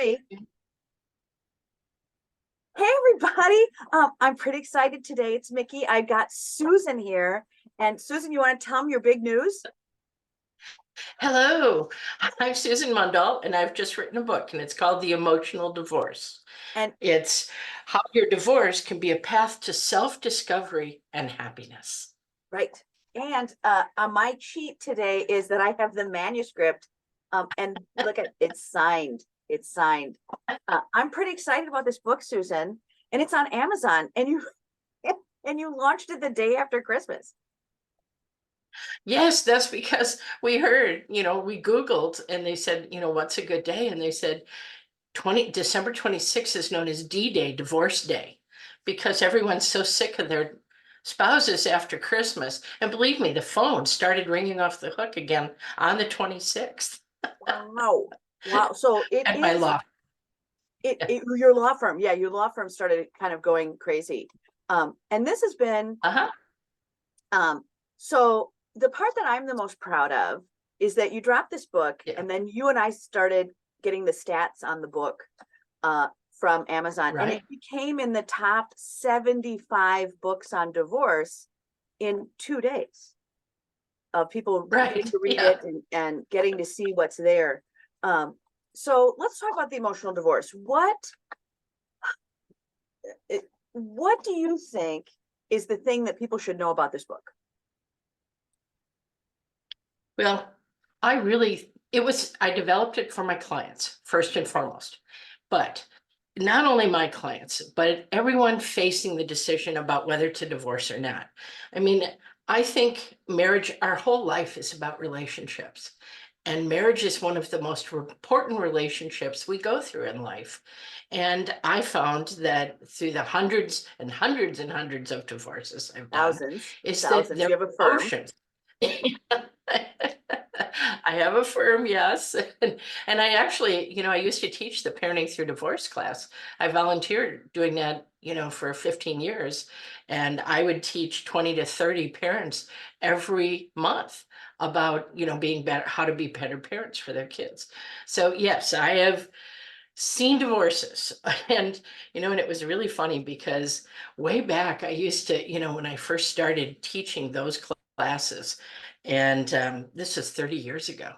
Hey everybody. I'm pretty excited today. It's Mickey. I got Susan here. And Susan, you want to tell me your big news? Hello, I'm Susan Mundahl, and I've just written a book, and it's called The Emotional Divorce. And It's how your divorce can be a path to self-discovery and happiness. right. And on my cheat today is that I have the manuscript. And look at it's signed. It's signed. I'm pretty excited about this book, Susan. And it's on Amazon. And you and you launched it the day after Christmas. Yes, that's because we heard, we Googled and they said, what's a good day? And they said December 26th is known as D-Day, Divorce Day, because everyone's so sick of their spouses after Christmas. And believe me, the phone started ringing off the hook again on the 26th Wow. Wow. So it at my is law. your law firm. Yeah, your law firm started kind of going crazy. And this has been Uh-huh. so the part that I'm the most proud of is that you dropped this book Yeah, and then you and I started getting the stats on the book from Amazon, and it right. became in the top 75 books on divorce in 2 days of people getting Right. to read Yeah. it and getting to see what's there. Um, so let's talk about the emotional divorce. What do you think is the thing that people should know about this book? Well, I developed it for my clients first and foremost, but not only my clients, but everyone facing the decision about whether to divorce or not. I mean, I think marriage, our whole life is about relationships. And marriage is one of the most important relationships we go through in life. And I found that through the hundreds and hundreds and hundreds of divorces I've done, Thousands, is that thousands. their You have a firm. emotions. I have a firm, yes. And I actually, I used to teach the parenting through divorce class. I volunteered doing that, for 15 years. And I would teach 20 to 30 parents every month about, being better, how to be better parents for their kids. So yes, I have seen divorces. And it was really funny because way back I used to, when I first started teaching those classes, and this was 30 years ago,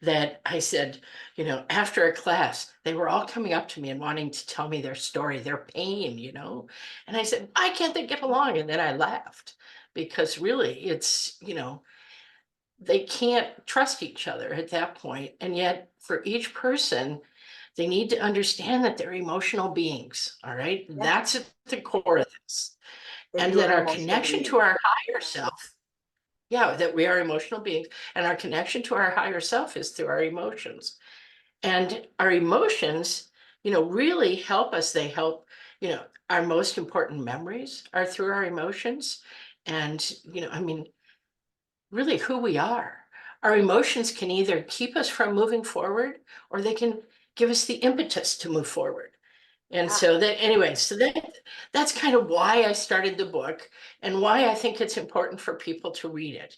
that I said, after a class, they were all coming up to me and wanting to tell me their story, their pain. And I said, "I can't they get along?" And then I laughed because really it's, they can't trust each other at that point. And yet for each person, they need to understand that they're emotional beings. All right. Yeah, That's at the core of this. that And you that are an our emotional connection being. to our higher self, yeah, that we are emotional beings, and our connection to our higher self is through our emotions. And our emotions, really help us. They help, our most important memories are through our emotions. And, I mean, really who we are. Our emotions can either keep us from moving forward or they can give us the impetus to move forward. And Yeah. so that, anyway, that's kind of why I started the book and why I think it's important for people to read it.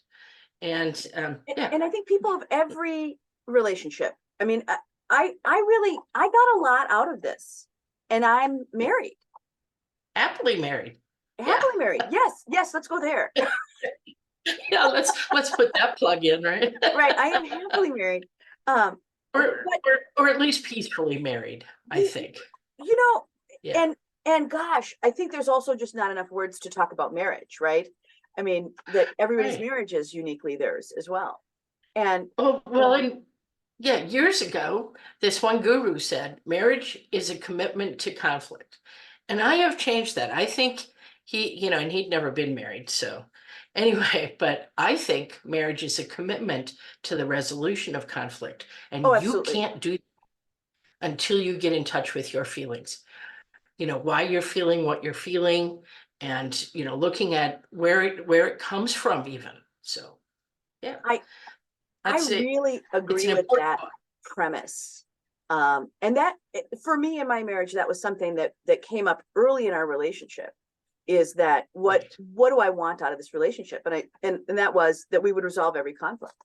And yeah, And I think people of every relationship. I mean, I got a lot out of this, and I'm married, happily married. Yeah. happily married. Yes, yes. Let's go there. Yeah, let's put that plug in, right? Right, I am happily married. Um, or, but or at least peacefully married, I you, think. you know, Yeah. and gosh, I think there's also just not enough words to talk about marriage, right? I mean, that everybody's Right. marriage is uniquely theirs as well. And Oh, well, and yeah, years ago, this one guru said marriage is a commitment to conflict. And I have changed that. I think and he'd never been married. So anyway, but I think marriage is a commitment to the resolution of conflict. oh, And you absolutely. can't do until you get in touch with your feelings, why you're feeling what you're feeling, and, looking at where it comes from even. So yeah, I I that's it. really It's agree an with important that book. premise. And that for me in my marriage, that was something that came up early in our relationship, is that Right. what do I want out of this relationship? And that was that we would resolve every conflict.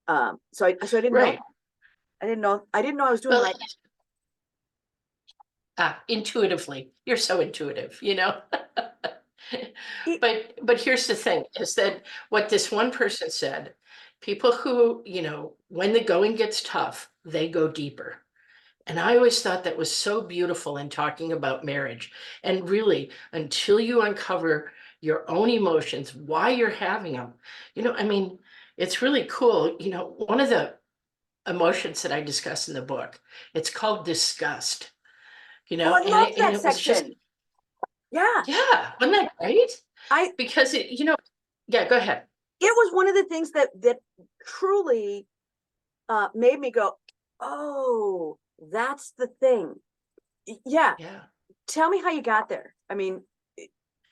So I didn't know. Right. I didn't know I was doing the Well, right. Intuitively. You're so intuitive, you know? It- But here's the thing, is that what this one person said, people who, you know, when the going gets tough, they go deeper. And I always thought that was so beautiful in talking about marriage. And really, until you uncover your own emotions, why you're having them, you know, I mean, it's really cool. You know, one of the emotions that I discuss in the book, it's called disgust, you oh, know, I love and that it was just, section. Yeah, yeah, wasn't that great? I Because it, you know, yeah, go ahead. it was one of the things that truly made me go, oh, that's the thing. Yeah, Yeah. tell me how you got there. I mean,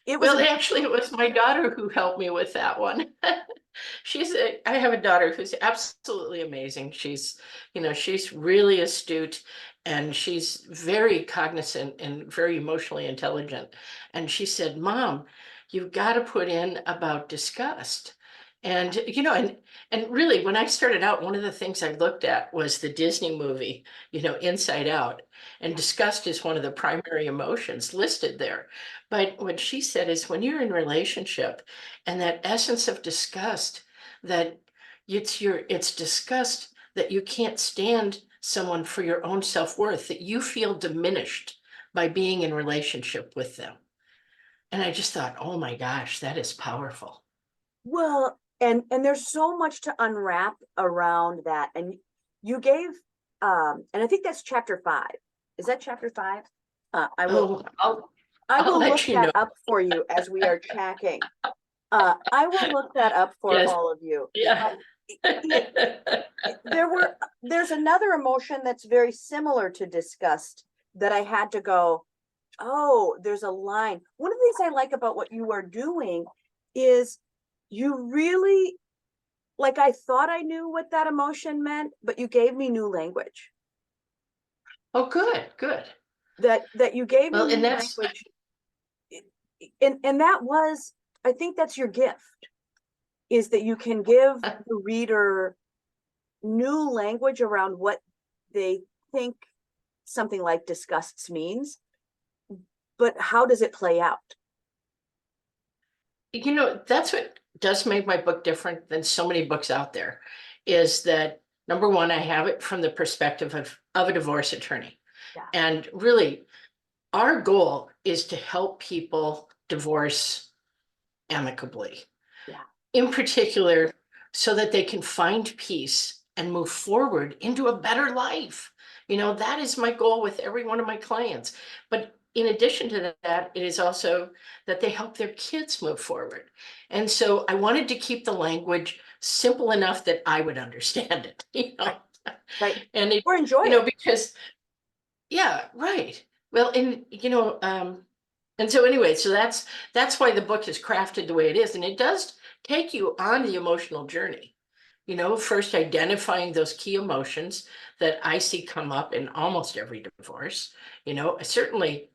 it was Well, a actually, it was my daughter who helped me with that one. I have a daughter who's absolutely amazing. She's, you know, she's really astute and she's very cognizant and very emotionally intelligent. And she said, Mom, you've got to put in about disgust. And, you know, and really, when I started out, one of the things I looked at was the Disney movie, you know, Inside Out. And disgust is one of the primary emotions listed there. But what she said is when you're in relationship and that essence of disgust, that it's disgust that you can't stand someone for your own self-worth, that you feel diminished by being in relationship with them. And I just thought, oh my gosh, that is powerful. well, and there's so much to unwrap around that. And you gave and I think that's chapter 5. Is that chapter 5? I will Oh, I I'll will look let you that know. up for you as we are chatting. I will look that up for Yes, all of you. yeah. It, there's another emotion that's very similar to disgust that I had to go, oh, there's a line. One of the things I like about what you are doing is you really, like, I thought I knew what that emotion meant, but you gave me new language. Oh, good, good. That you gave me Well, and new that's, language. And that was, I think that's your gift, is that you can give the reader new language around what they think something like disgusts means, but how does it play out? you know, that's what does make my book different than so many books out there, is that number one, I have it from the perspective of a divorce attorney. Yeah. And really, our goal is to help people divorce amicably, Yeah. in particular, so that they can find peace and move forward into a better life. You know, that is my goal with every one of my clients. But in addition to that, it is also that they help their kids move forward. And so I wanted to keep the language simple enough that I would understand it, you know. Right. Right. And it, Or enjoy you know, it. because yeah, right. Well, and you know, and so anyway, so that's why the book is crafted the way it is, and it does take you on the emotional journey. You know, first identifying those key emotions that I see come up in almost every divorce. You know, certainly,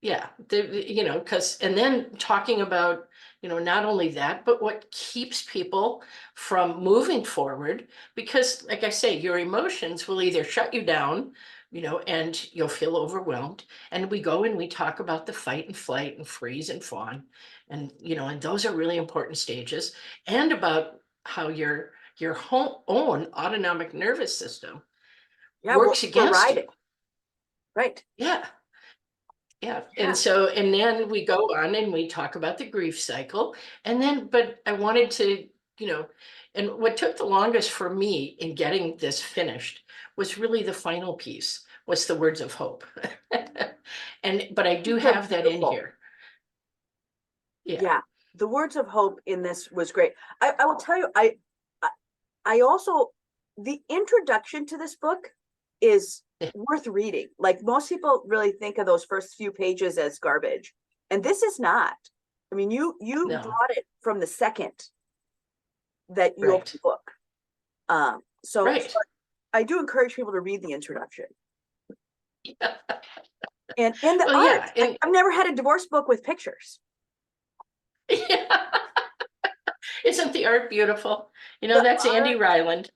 yeah, you know, because and then talking about, you know, not only that, but what keeps people from moving forward. Because, like I say, your emotions will either shut you down, you know, and you'll feel overwhelmed. And we go and we talk about the fight and flight and freeze and fawn, and you know, and those are really important stages, and about how your whole own autonomic nervous system Yeah, works we're against you. riding. Right. Yeah. Yeah, and Yeah. so, and then we go on and we talk about the grief cycle. And then, but I wanted to, you know, and what took the longest for me in getting this finished was really the final piece, was the words of hope. And, but I do They're have that in beautiful. here. Yeah. Yeah. The words of hope in this was great. I will tell you, I also, the introduction to this book is worth reading. Like, most people really think of those first few pages as garbage, and this is not. I mean, you No, brought it from the second that you open right, the book. So right. I do encourage people to read the introduction. Yeah. And the Well, art. yeah, and I've never had a divorce book with pictures. yeah. Isn't the art beautiful? You know, The that's Andy art, Ryland.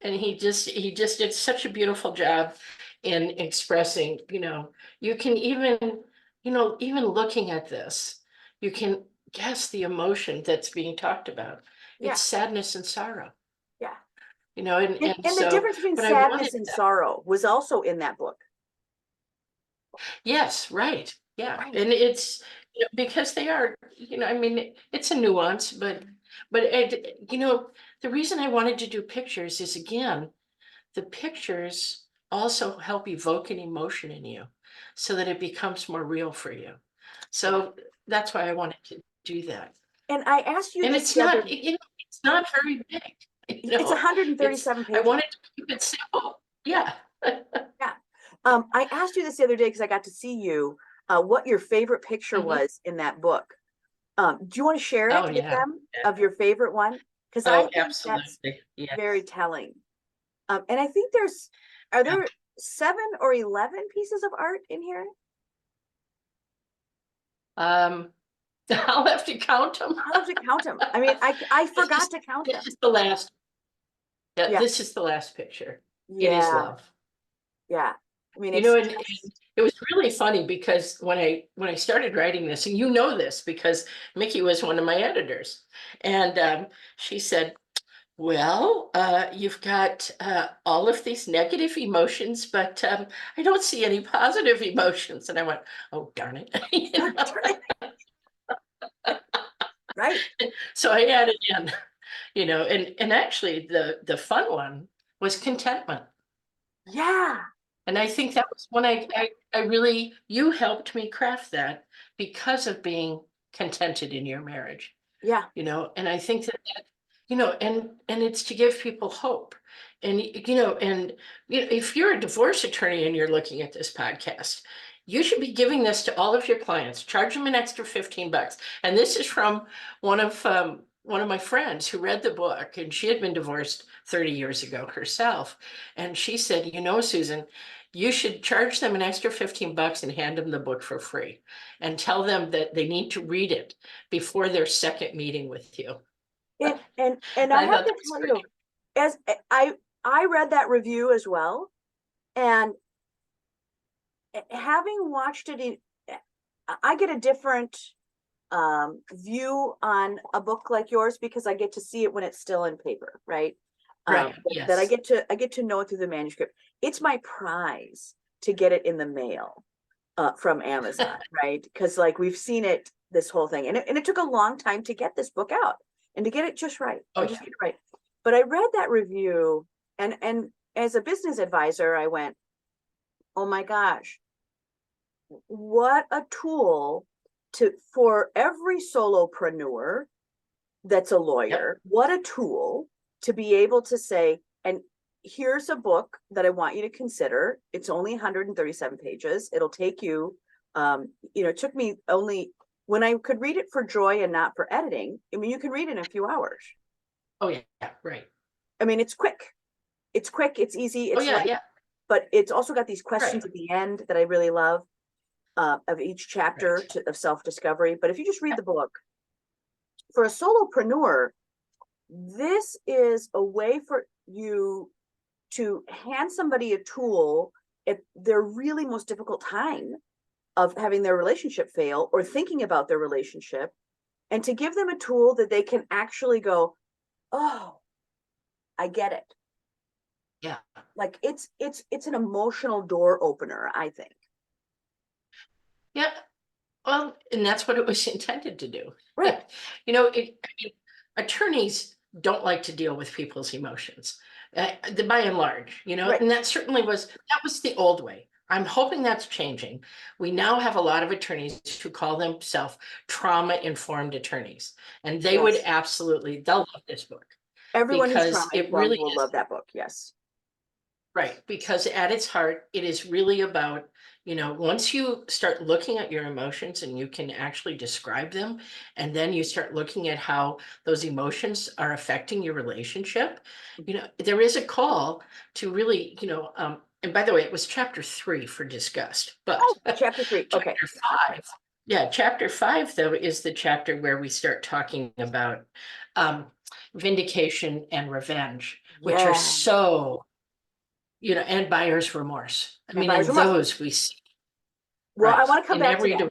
And he just did such a beautiful job in expressing, you can even, even looking at this, you can guess the emotion that's being talked about. Yeah, It's sadness and sorrow, yeah. and And the so, difference between but I wanted sadness and that. sorrow was also in that book. Yes, right. Yeah. Right. And it's because they are, I mean, it's a nuance, but the reason I wanted to do pictures is again, the pictures also help evoke an emotion in you so that it becomes more real for you. Yeah. So that's why I wanted to do that. And I asked you And this it's the other, not, it's not very big, it's 137 I pages. wanted to keep it simple. Yeah. Yeah. I asked you this the other day because I got to see you, what your favorite picture Mhm. was in that book. Do you want to share it Oh, with yeah. them Yeah. of your favorite one? Because I Oh, think that's absolutely. very Yes. telling. And I think are there 7 or 11 pieces of art in here? Um, I'll have to count them. I'll have to count them. I mean, I This forgot is, to count them. this is the last, yeah, Yeah, this is the last picture. It is yeah, love. yeah. I mean, it's And just, it was really funny because when I started writing this, and this because Mickey was one of my editors, and she said, "Well, you've got all of these negative emotions, but I don't see any positive emotions." And I went, "Oh, darn it!" right. So I added in, and actually the fun one was contentment. Yeah, And I think that was when I really, you helped me craft that because of being contented in your marriage, yeah, and I think and it's to give people hope. And, if you're a divorce attorney and you're looking at this podcast, you should be giving this to all of your clients, charge them an extra 15 bucks. And this is from one of my friends who read the book, and she had been divorced 30 years ago herself. And she said, Susan, you should charge them an extra 15 bucks and hand them the book for free and tell them that they need to read it before their second meeting with you. and I I have thought to that was tell great. you, as I read that review as well, and having watched it, I get a different view on a book like yours because I get to see it when it's still in paper, right? Right, That yes. I get to know it through the manuscript. It's my prize to get it in the mail from Amazon, right? Because like we've seen it, this whole thing, and it took a long time to get this book out and to get it just right Oh, and just yeah. get it right. But I read that review, and as a business advisor, I went, oh my gosh, what a tool for every solopreneur that's a Yep. lawyer, what a tool to be able to say, and here's a book that I want you to consider. It's only 137 pages. It'll take you, it took me only, when I could read it for joy and not for editing, I mean, you can read it in a few hours. Oh, yeah, right. I mean, it's quick. It's quick, it's easy, Oh, it's yeah, light, yeah, but it's also got these right, questions at the end that I really love, of each chapter right. of self-discovery. But if you just read the book, for a solopreneur, this is a way for you to hand somebody a tool at their really most difficult time of having their relationship fail or thinking about their relationship, and to give them a tool that they can actually go, oh, I get it. Yeah. Like it's an emotional door opener, I think. Yeah. Well, and that's what it was intended to do. Right. I mean, attorneys don't like to deal with people's emotions, by and large, Right. and that was the old way. I'm hoping that's changing. We now have a lot of attorneys who call themselves trauma-informed attorneys, and Yes. they'll love this book Everyone who's because trauma it informed really will is. love that book. Yes. Right, because at its heart, it is really about, once you start looking at your emotions and you can actually describe them, and then you start looking at how those emotions are affecting your relationship, there is a call to really, and by the way, it was chapter 3 for disgust, but Oh, chapter 3. Okay. chapter 5 Yeah, chapter 5, though, is the chapter where we start talking about um, vindication and revenge, which are Yeah. so, and buyer's remorse. I And mean, buyer's in remorse. those we see, Well, I right, want to come in back to every,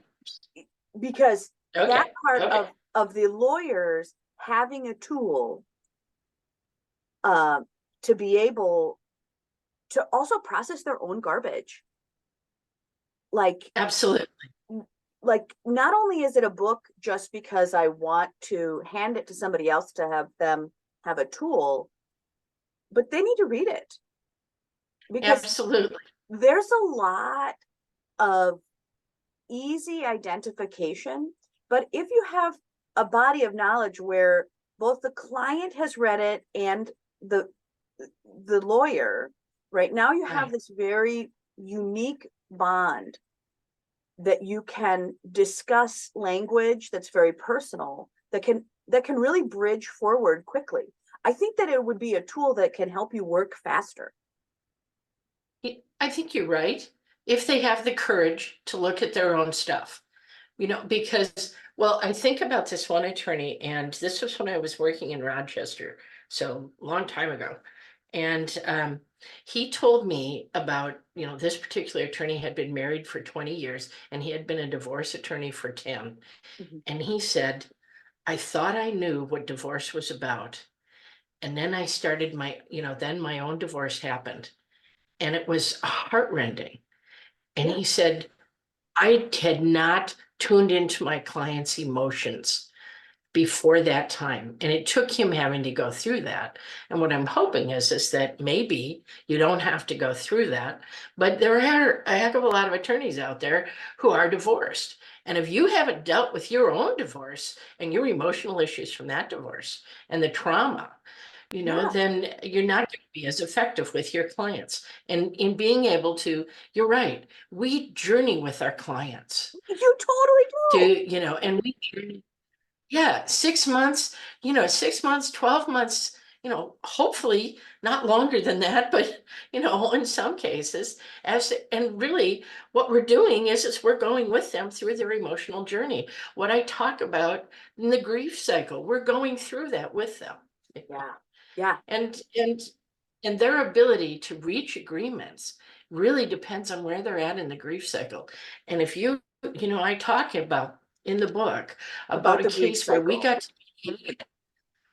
that because that okay, part okay, of the lawyers having a tool uh, to be able to also process their own garbage. Like, absolutely, like not only is it a book just because I want to hand it to somebody else to have them have a tool, but they need to read it because absolutely, there's a lot of easy identification. But if you have a body of knowledge where both the client has read it and the the lawyer, right now you have right. this very unique bond that you can discuss language that's very personal that can really bridge forward quickly. I think that it would be a tool that can help you work faster. I think you're right. If they have the courage to look at their own stuff, because, well, I think about this one attorney, and this was when I was working in Rochester, so long time ago. And he told me about, this particular attorney had been married for 20 years and he had been a divorce attorney for 10. Mhm. And he said, I thought I knew what divorce was about. And then I started then my own divorce happened and it was heartrending. And Yeah. he said, I had not tuned into my client's emotions before that time. And it took him having to go through that. And what I'm hoping is that maybe you don't have to go through that, but there are a heck of a lot of attorneys out there who are divorced. And if you haven't dealt with your own divorce and your emotional issues from that divorce and the trauma, Yeah. then you're not going to be as effective with your clients. And in being able to, you're right, we journey with our clients You totally do. and we journey, yeah, 6 months, 6 months, 12 months, hopefully not longer than that, but, in some cases, and really what we're doing is we're going with them through their emotional journey. What I talk about in the grief cycle, we're going through that with them. Yeah. Yeah. And their ability to reach agreements really depends on where they're at in the grief cycle. And if I talk about in the book about About a the grief case where we cycle. got to,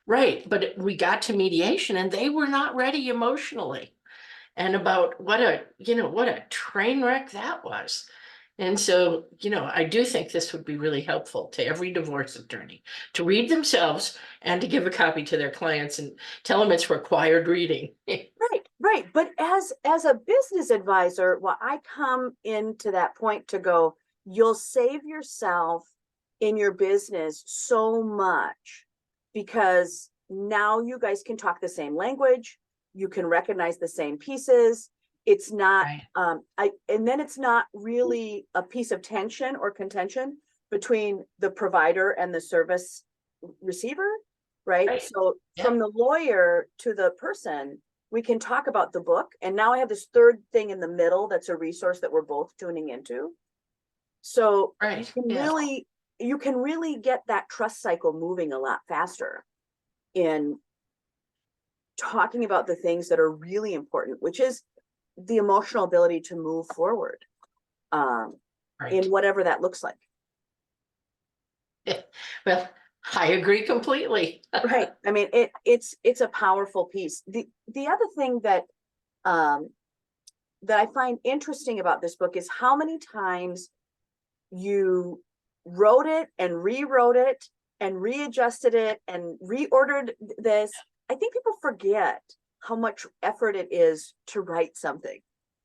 right, but we got to mediation and they were not ready emotionally. And about what a train wreck that was. And so, I do think this would be really helpful to every divorce attorney to read themselves and to give a copy to their clients and tell them it's required reading. Right, right. But as a business advisor, well, I come into that point to go, you'll save yourself in your business so much because now you guys can talk the same language, you can recognize the same pieces. It's not Right, and then it's not really a piece of tension or contention between the provider and the service receiver, right? right. So Yeah, from the lawyer to the person, we can talk about the book. And now I have this third thing in the middle that's a resource that we're both tuning into. So right. Yeah. you can really get that trust cycle moving a lot faster in talking about the things that are really important, which is the emotional ability to move forward um, in Right. whatever that looks like. Yeah. Well, I agree completely. Right. I mean, it's a powerful piece. The other thing um, that I find interesting about this book is how many times you wrote it and rewrote it and readjusted it and reordered this. I think people forget how much effort it is to write something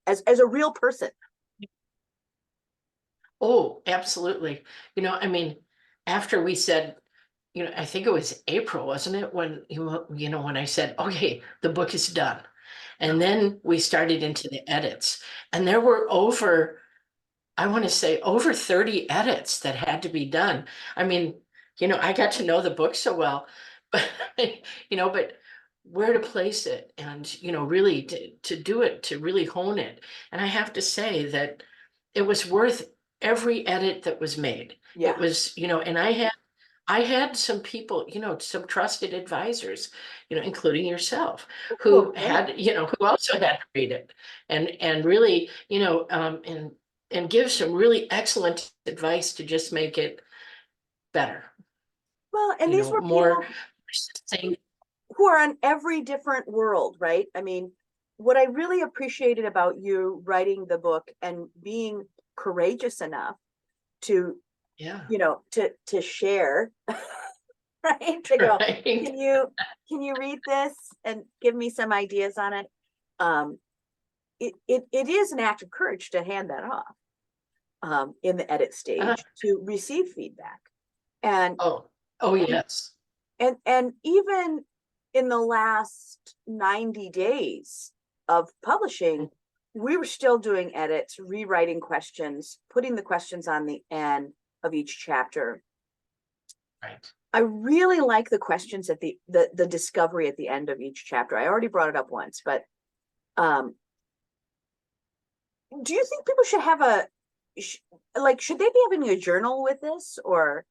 as a real person. Oh, absolutely. I mean, after we said, I think it was April, wasn't it? When I said, okay, the book is done. And then we started into the edits, and there were I want to say over 30 edits that had to be done. I mean, I got to know the book so well, but but where to place it and really to do it, to really hone it. And I have to say that it was worth every edit that was made. Yeah. It was, and I had some people, some trusted advisors, including yourself, Oh, who great. had, who also had to read it and really, and give some really excellent advice to just make it better, Well, and these were more people succinct. who are on every different world, right? I mean, what I really appreciated about you writing the book and being courageous enough to, Yeah, to share, right? To go, right. can you can you read this and give me some ideas on it? Um, it is an act of courage to hand that off in the edit Uh, stage to receive feedback. And oh, oh, yes. and even in the last 90 days of publishing, we were still doing edits, rewriting questions, putting the questions on the end of each chapter. Right. I really like the questions at the discovery at the end of each chapter. I already brought it up once, but um, do you think people should have should they be having a journal with this, or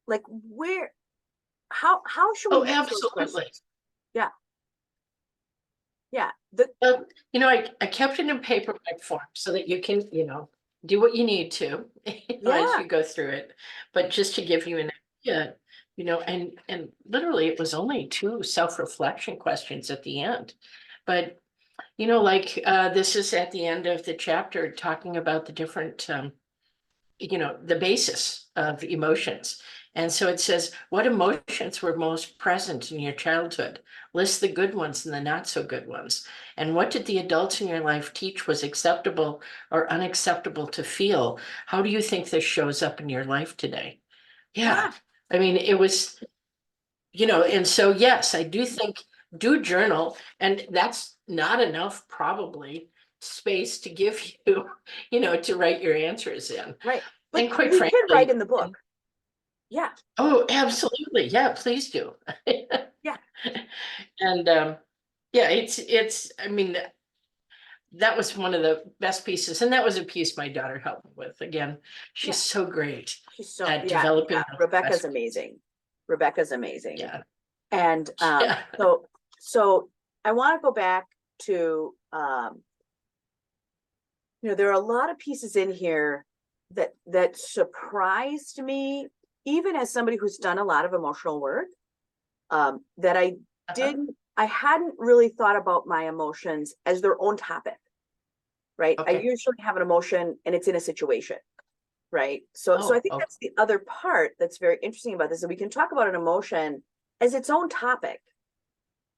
like where how should we Oh, use those absolutely. questions? Yeah, yeah. The Well, I kept it in paperback form so that you can, do what you need to, as yeah, you go through it. But just to give you an idea, and literally it was only two self-reflection questions at the end. But, like, this is at the end of the chapter talking about the different, the basis of emotions. And so it says, what emotions were most present in your childhood? List the good ones and the not so good ones. And what did the adults in your life teach was acceptable or unacceptable to feel? How do you think this shows up in your life today? Yeah. gosh, I mean, it was, and so, yes, I do think do journal, and that's not enough probably space to give you, to write your answers in. right. But And quite we could write frankly, in the book. Yeah, oh, absolutely. Yeah, please do. yeah, And yeah, I mean, that was one of the best pieces. And that was a piece my daughter helped me with. Again, she's yeah. so great She's so at yeah, yeah. developing those Rebecca's questions. amazing. Rebecca's amazing. Yeah. And Yeah. so I want to go back to there are a lot of pieces in here that surprised me, even as somebody who's done a lot of emotional work, that Uh-huh. I hadn't really thought about my emotions as their own topic, right? I Okay. usually have an emotion and it's in a situation, right? So I Oh, think oh, that's the other part that's very interesting about this, that we can talk about an emotion as its own topic.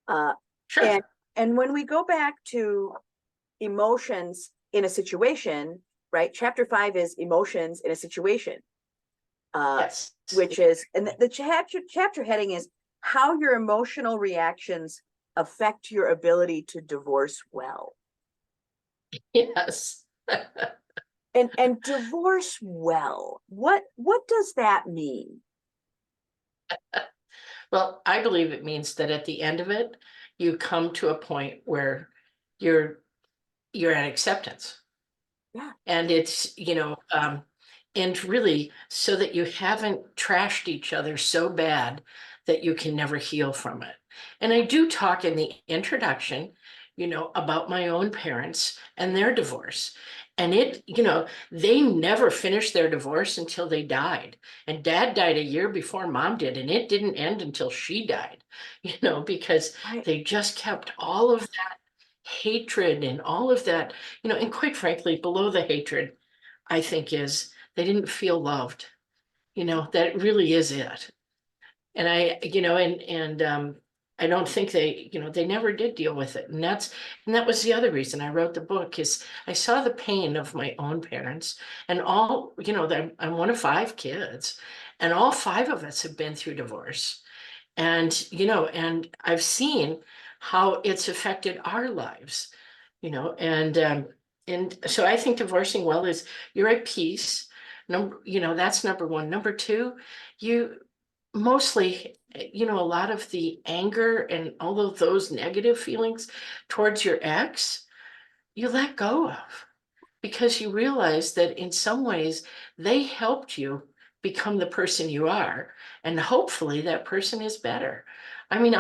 Uh, and sure. and when we go back to emotions in a situation, right? Chapter 5 is emotions in a situation, Yes. which is, and the chapter heading is how your emotional reactions affect your ability to divorce well. Yes. And divorce well. What does that mean? Well, I believe it means that at the end of it, you come to a point where you're you're at acceptance. Yeah, And it's, and really so that you haven't trashed each other so bad that you can never heal from it. And I do talk in the introduction, about my own parents and their divorce. And they never finished their divorce until they died. And dad died a year before mom did, and it didn't end until she died, because right. they just kept all of that hatred and all of that, and quite frankly, below the hatred, I think is they didn't feel loved. That really is it. And I don't think they never did deal with it. And that was the other reason I wrote the book is I saw the pain of my own parents and all, I'm one of 5 kids and all 5 of us have been through divorce. And I've seen how it's affected our lives, and so I think divorcing well is you're at peace. That's number one. Number two, you mostly, a lot of the anger and all of those negative feelings towards your ex, you let go of. because you realize that in some ways they helped you become the person you are. And hopefully that person is better. I mean,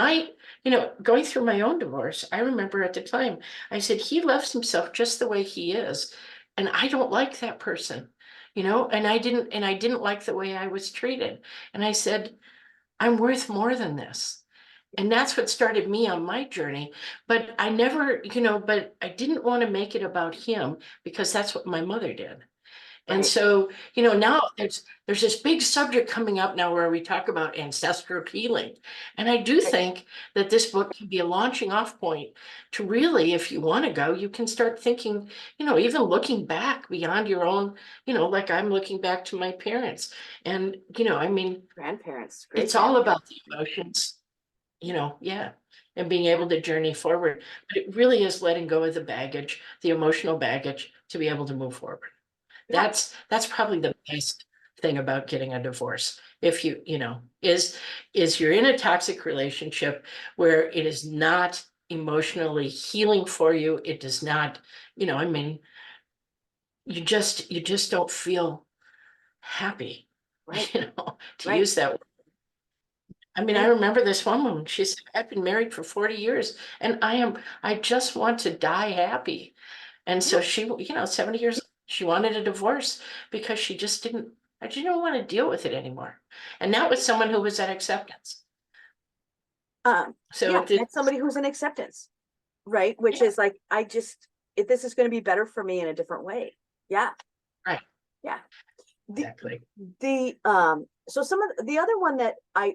going through my own divorce, I remember at the time, I said, he loves himself just the way he is. And I don't like that person, and I didn't like the way I was treated. And I said, I'm worth more than this. And that's what started me on my journey. But I never, but I didn't want to make it about him because that's what my mother did. And Right. so, now there's this big subject coming up now where we talk about ancestral healing. And I do Right. think that this book can be a launching off point to really, if you want to go, you can start thinking, even looking back beyond your own, like I'm looking back to my parents. And, I mean, Grandparents, great it's all grandparents. about the emotions, yeah, and being able to journey forward. But it really is letting go of the baggage, the emotional baggage, to be able to move forward. Yeah. That's probably the best thing about getting a divorce. If is you're in a toxic relationship where it is not emotionally healing for you. It does not, I mean, you just don't feel happy, Right. to Right. use that word. I mean, I And remember this one woman, she said, I've been married for 40 years and I just want to die happy. And yeah. so she, 70 years, she wanted a divorce because I didn't want to deal with it anymore. And that was someone who was at acceptance. So Yeah, it did, that's somebody who's in acceptance, right? Which yeah, is like, if this is going to be better for me in a different way. Yeah. right, Yeah. The exactly. so some of the other one that I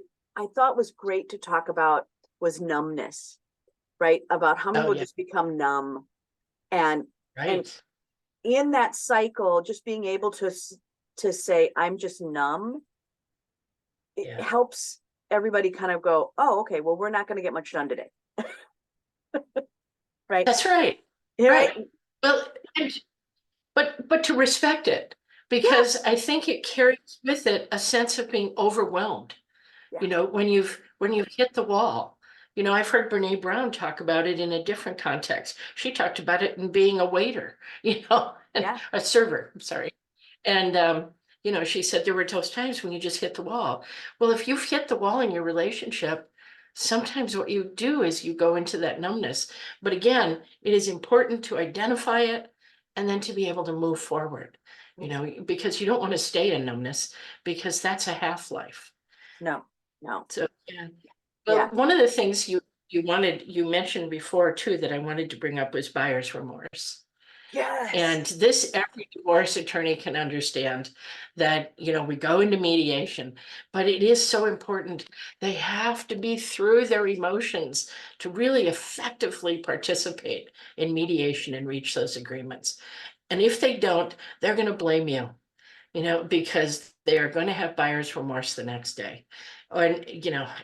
thought was great to talk about was numbness, right? About how many Oh, people yeah, just become numb, and and right. in that cycle, just being able to say, I'm just numb, it Yeah, helps everybody kind of go, oh, okay, well, we're not going to get much done today. Right. that's right. Right. Right. Well, and, but to respect it, Yeah. because I think it carries with it a sense of being overwhelmed. Yeah. When you've hit the wall. I've heard Brene Brown talk about it in a different context. She talked about it in being a waiter, and Yeah. a server, I'm sorry. And she said there were those times when you just hit the wall. Well, if you've hit the wall in your relationship, sometimes what you do is you go into that numbness. But again, it is important to identify it and then to be able to move forward, because you don't want to stay in numbness because that's a half-life. No. No. So, yeah. Well, Yeah. one of the things you mentioned before too, that I wanted to bring up was buyer's remorse. Yes. And this, every divorce attorney can understand that, we go into mediation, but it is so important. They have to be through their emotions to really effectively participate in mediation and reach those agreements. And if they don't, they're going to blame you, because they are going to have buyer's remorse the next day. And,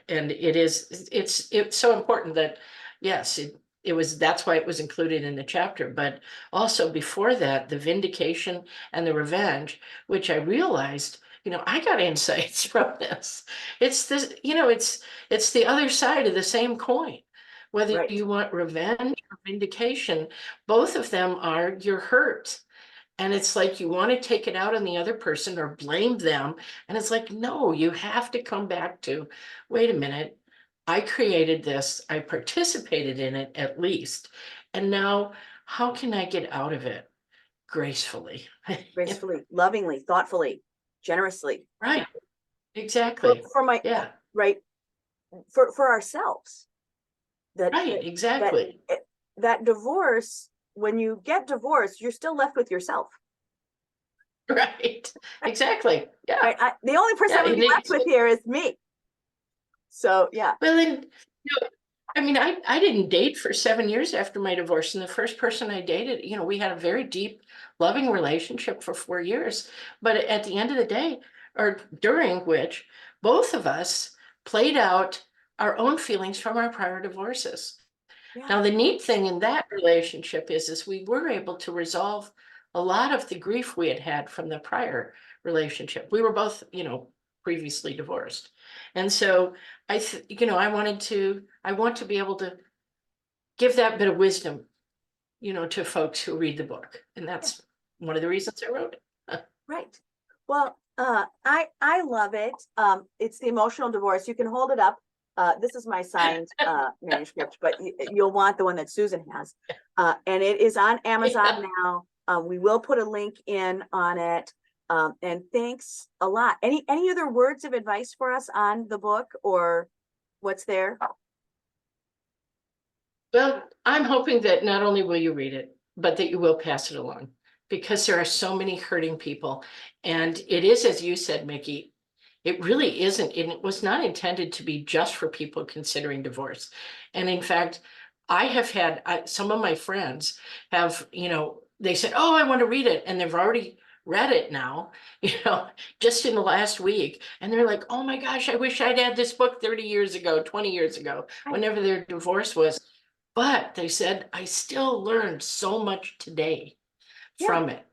and it's so important that, yes, that's why it was included in the chapter, but also before that, the vindication and the revenge, which I realized, I got insights from this. It's this, it's the other side of the same coin. Whether Right. you want revenge or vindication, both of them are your hurt. And it's like you want to take it out on the other person or blame them. And it's like, no, you have to come back to, wait a minute, I created this, I participated in it at least. And now, how can I get out of it gracefully? Gracefully, lovingly, thoughtfully, generously. Right, For, exactly. for my Yeah, right, for ourselves. That right, that exactly. that divorce, when you get divorced, you're still left with yourself. Right, exactly. Yeah, Right. The only person yeah. I'm gonna be left with here is me. So yeah. Well, then, I mean, I didn't date for 7 years after my divorce. And the first person I dated, we had a very deep, loving relationship for 4 years. But at the end of the day, or during which both of us played out our own feelings from our prior divorces. Yeah. Now, the neat thing in that relationship is we were able to resolve a lot of the grief we had had from the prior relationship. We were both, previously divorced. And so I want to be able to give that bit of wisdom, to folks who read the book. And Yeah. that's one of the reasons I wrote it. Right. Well, I love it. It's the emotional divorce. You can hold it up. This is my signed manuscript, but you'll want the one that Susan has. And it is on Amazon now. We will put a link in on it. And thanks a lot. Any other words of advice for us on the book or what's there? Well, I'm hoping that not only will you read it, but that you will pass it along, because there are so many hurting people. And it is, as you said, Mickey, it really isn't, and it was not intended to be just for people considering divorce. And in fact, I have had, some of my friends have, they said, oh, I want to read it. And they've already read it now, just in the last week. And they're like, oh my gosh, I wish I'd had this book 30 years ago, 20 years ago, whenever their divorce was. But they said, I still learned so much today from it.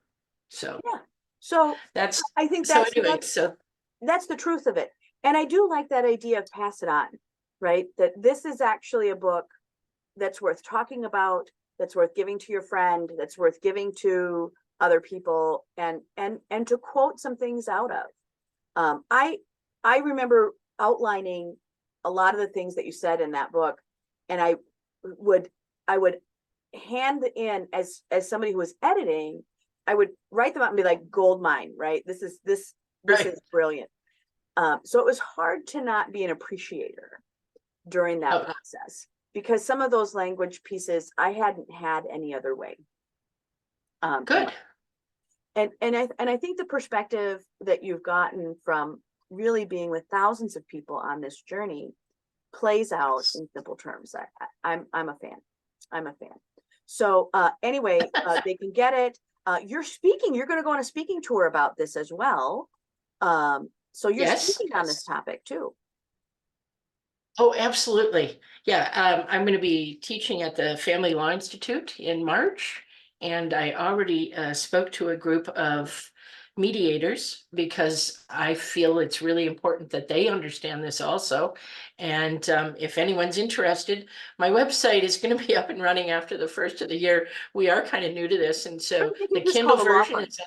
So Yeah. So that's, I think so anyway, so that's the truth of it. And I do like that idea of pass it on, right? That this is actually a book that's worth talking about, that's worth giving to your friend, that's worth giving to other people, and to quote some things out of. I remember outlining a lot of the things that you said in that book, and I would hand in as somebody who was editing, I would write them out and be like, gold mine, right? This is brilliant. So it was hard to not be an appreciator during that process, because some of those language pieces I hadn't had any other way. good. And I think the perspective that you've gotten from really being with thousands of people on this journey plays out in simple terms. I'm a fan. I'm a fan. So anyway, they can get it. You're going to go on a speaking tour about this as well. So you're speaking on this topic too. Oh, absolutely. Yeah, I'm going to be teaching at the Family Law Institute in March. And I already spoke to a group of mediators, because I feel it's really important that they understand this also. And if anyone's interested, my website is going to be up and running after the first of the year. We are kind of new to this. And so the Kindle version is.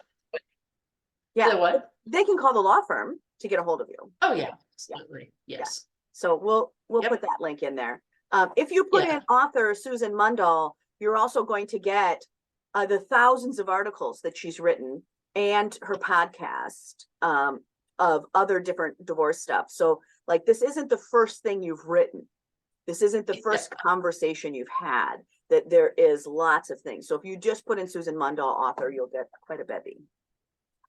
Yeah. The what? They can call the law firm to get a hold of you. Oh, yeah, absolutely. Yes. So we'll put that link in there. If you put in author Susan Mundahl, you're also going to get the thousands of articles that she's written and her podcast of other different divorce stuff. So like, this isn't the first thing you've written. This isn't the first conversation you've had, that there is lots of things. So if you just put in Susan Mundahl author, you'll get quite a bevy.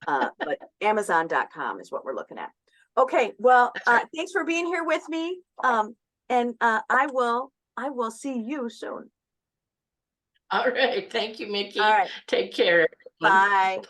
But Amazon.com is what we're looking at. Okay, well, thanks for being here with me. And I will see you soon. All right. Thank you, Mickey. All right. Take care. Bye.